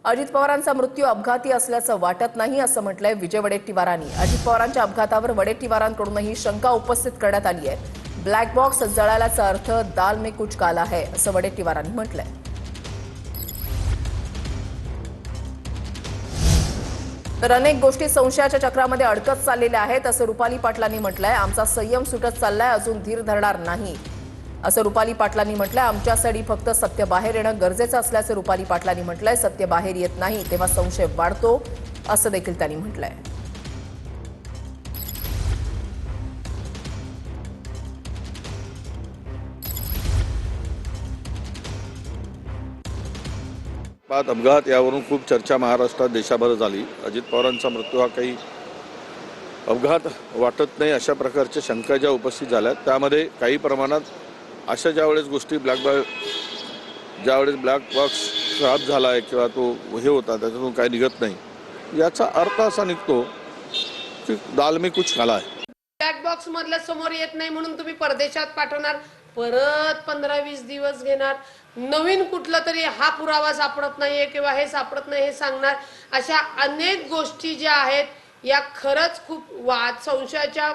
अजित पवारांचा मृत्यू अपघाती असल्याचं वाटत नाही असं म्हटलंय विजय वडेट्टीवारांनी। अजित पवारांच्या अपघातावर वडेट्टीवारांकडूनही शंका उपस्थित करण्यात आली आहे। ब्लॅक बॉक्स जळाल्याचा अर्थ दाल में कुछ काला है असं वडेट्टीवारांनी म्हटलंय। तर अनेक गोष्टी संशयाच्या चक्रामध्ये अडकत चाललेल्या आहेत असं रुपाली पाटलांनी म्हटलंय। आमचा संयम सुटत चाललाय, अजून धीर धरणार नाही असं रुपाली पाटलांनी म्हटलंय। आमच्यासाठी फक्त सत्य बाहेर येणं गरजेचं असल्याचं रुपाली पाटलांनी म्हटलंय। सत्य बाहेर येत नाही तेव्हा संशय वाढतो असं देखील त्यांनी म्हटलंय। अपघात यावरून खूप चर्चा महाराष्ट्रात देशाभर झाली। अजित पवारांचा मृत्यू हा काही अपघात वाटत नाही अशा प्रकारच्या शंका ज्या उपस्थित झाल्या, त्यामध्ये काही प्रमाणात अशा ज्यावेळेस गोष्टी ज्यावेळेस ब्लॅक बॉक्स खराब झाला आहे किंवा तो हे होता त्याच्यातून काही निघत नाही, याचा अर्थ असा निघतो की दाल में कुछ काला है। ब्लॅक बॉक्स मधलं समोर येत नाही म्हणून तुम्ही परदेशात पाठवणार, परत 15-20 दिवस घेणार, नवीन कुठला तरी हा पुरावा सापडत नाहीये किंवा हे सापडत नाही हे सांगणार। अशा अनेक गोष्टी ज्या आहेत या खरंच खूप संशयाच्या